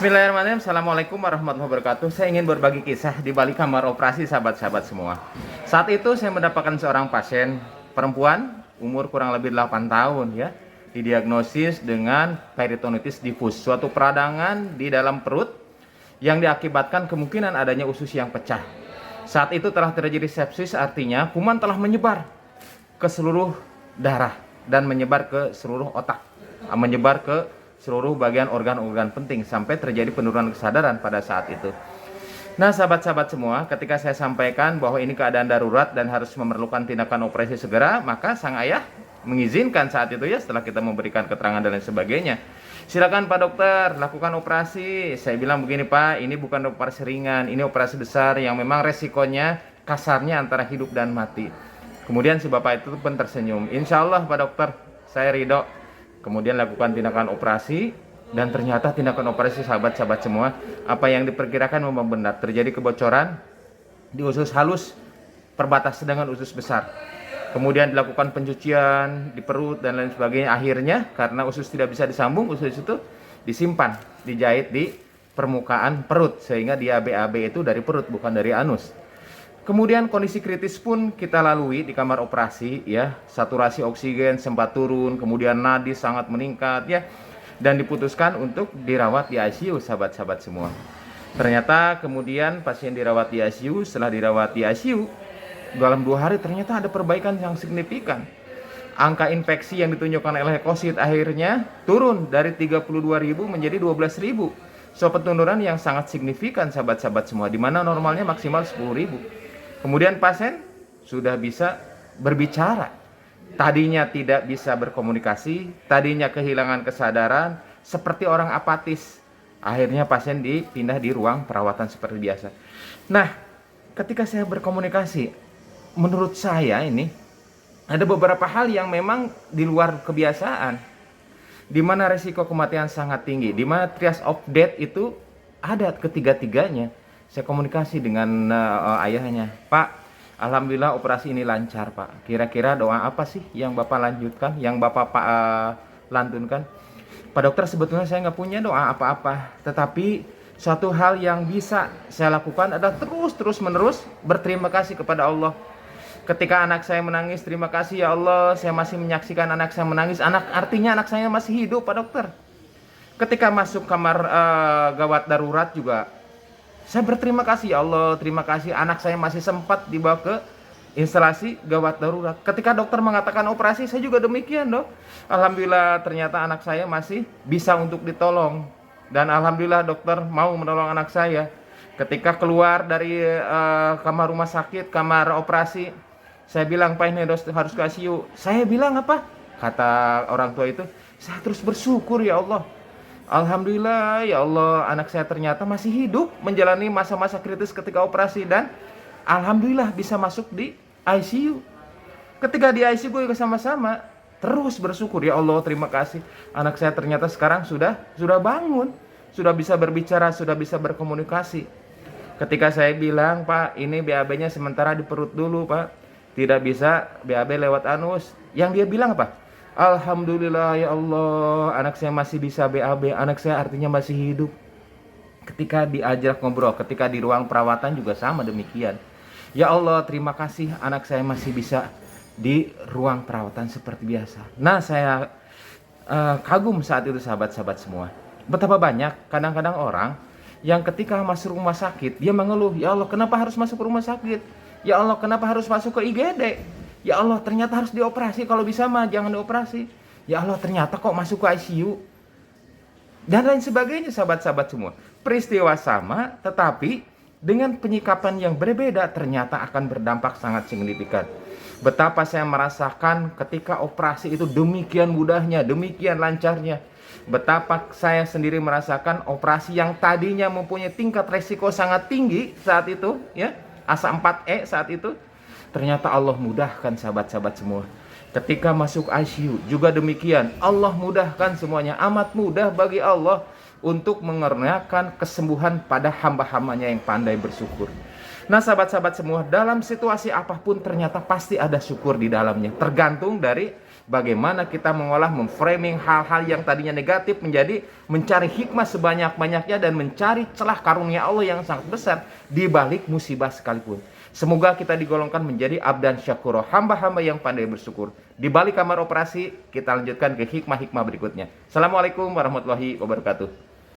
Bismillahirrahmanirrahim. Assalamualaikum warahmatullahi wabarakatuh. Saya ingin berbagi kisah di balik kamar operasi sahabat-sahabat semua. Saat itu saya mendapatkan seorang pasien perempuan umur kurang lebih 8 tahun ya. Didiagnosis dengan peritonitis difus, suatu peradangan di dalam perut yang diakibatkan kemungkinan adanya usus yang pecah. Saat itu telah terjadi sepsis, artinya kuman telah menyebar ke seluruh darah dan menyebar ke seluruh otak, menyebar ke seluruh bagian organ-organ penting sampai terjadi penurunan kesadaran pada saat itu. Nah, sahabat-sahabat semua, ketika saya sampaikan bahwa ini keadaan darurat dan harus memerlukan tindakan operasi segera, maka sang ayah mengizinkan saat itu ya, setelah kita memberikan keterangan dan lain sebagainya. Silakan Pak Dokter, lakukan operasi. Saya bilang begini Pak, ini bukan operasi ringan, ini operasi besar yang memang resikonya kasarnya antara hidup dan mati. Kemudian si bapak itu pun tersenyum. Insya Allah Pak Dokter, saya ridho. Kemudian lakukan tindakan operasi, dan ternyata tindakan operasi sahabat-sahabat semua, apa yang diperkirakan memang benar. Terjadi kebocoran di usus halus perbatas dengan usus besar. Kemudian dilakukan pencucian di perut dan lain sebagainya. Akhirnya karena usus tidak bisa disambung, usus itu disimpan, dijahit di permukaan perut, sehingga dia BAB itu dari perut bukan dari anus. Kemudian kondisi kritis pun kita lalui di kamar operasi ya, saturasi oksigen sempat turun, kemudian nadi sangat meningkat ya, dan diputuskan untuk dirawat di ICU sahabat-sahabat semua. Ternyata kemudian pasien dirawat di ICU, setelah dirawat di ICU dalam 2 hari ternyata ada perbaikan yang signifikan. Angka infeksi yang ditunjukkan oleh leukosit akhirnya turun dari 32.000 menjadi 12.000. So penurunan yang sangat signifikan sahabat-sahabat semua, di mana normalnya maksimal 10.000. Kemudian pasien sudah bisa berbicara. Tadinya tidak bisa berkomunikasi, tadinya kehilangan kesadaran, seperti orang apatis. Akhirnya pasien dipindah di ruang perawatan seperti biasa. Nah, ketika saya berkomunikasi, menurut saya ini ada beberapa hal yang memang di luar kebiasaan, di mana resiko kematian sangat tinggi, di mana triage of death itu ada ketiga-tiganya. Saya komunikasi dengan ayahnya, Pak, alhamdulillah operasi ini lancar Pak. Kira-kira doa apa sih yang Bapak lanjutkan, yang Bapak lantunkan? Pak Dokter, sebetulnya saya nggak punya doa apa-apa, tetapi suatu hal yang bisa saya lakukan adalah terus menerus berterima kasih kepada Allah. Ketika anak saya menangis, terima kasih ya Allah, saya masih menyaksikan anak saya menangis. Artinya anak saya masih hidup Pak Dokter. Ketika masuk kamar gawat darurat juga, saya berterima kasih ya Allah, terima kasih anak saya masih sempat dibawa ke instalasi gawat darurat. Ketika dokter mengatakan operasi, saya juga demikian Dok. Alhamdulillah ternyata anak saya masih bisa untuk ditolong. Dan alhamdulillah dokter mau menolong anak saya. Ketika keluar dari kamar rumah sakit, kamar operasi, saya bilang Pak ini harus ke ICU. Saya bilang apa? Kata orang tua itu, saya terus bersyukur ya Allah. Alhamdulillah ya Allah, anak saya ternyata masih hidup menjalani masa-masa kritis ketika operasi, dan alhamdulillah bisa masuk di ICU. Ketika di ICU gue sama-sama terus bersyukur ya Allah, terima kasih. Anak saya ternyata sekarang sudah bangun, sudah bisa berbicara, sudah bisa berkomunikasi. Ketika saya bilang, Pak, ini BAB-nya sementara di perut dulu, Pak. Tidak bisa BAB lewat anus. Yang dia bilang apa? Alhamdulillah ya Allah, anak saya masih bisa BAB, anak saya artinya masih hidup. Ketika diajak ngobrol, ketika di ruang perawatan juga sama demikian. Ya Allah, terima kasih anak saya masih bisa di ruang perawatan seperti biasa. Nah, saya kagum saat itu sahabat-sahabat semua. Betapa banyak kadang-kadang orang yang ketika masuk rumah sakit, dia mengeluh, ya Allah kenapa harus masuk rumah sakit? Ya Allah kenapa harus masuk ke IGD? Ya Allah ternyata harus dioperasi, kalau bisa mah jangan dioperasi. Ya Allah ternyata kok masuk ke ICU, dan lain sebagainya sahabat-sahabat semua. Peristiwa sama tetapi dengan penyikapan yang berbeda ternyata akan berdampak sangat signifikan. Betapa saya merasakan ketika operasi itu demikian mudahnya, demikian lancarnya. Betapa saya sendiri merasakan operasi yang tadinya mempunyai tingkat resiko sangat tinggi saat itu ya, ASA 4E saat itu, ternyata Allah mudahkan sahabat-sahabat semua. Ketika masuk ICU juga demikian, Allah mudahkan semuanya. Amat mudah bagi Allah untuk mengerjakan kesembuhan pada hamba-hambanya yang pandai bersyukur. Nah, sahabat-sahabat semua, dalam situasi apapun ternyata pasti ada syukur di dalamnya. Tergantung dari bagaimana kita mengolah, memframing hal-hal yang tadinya negatif menjadi mencari hikmah sebanyak-banyaknya dan mencari celah karunia Allah yang sangat besar di balik musibah sekalipun. Semoga kita digolongkan menjadi abdan syakuro, hamba-hamba yang pandai bersyukur. Di balik kamar operasi, kita lanjutkan ke hikmah-hikmah berikutnya. Assalamualaikum warahmatullahi wabarakatuh.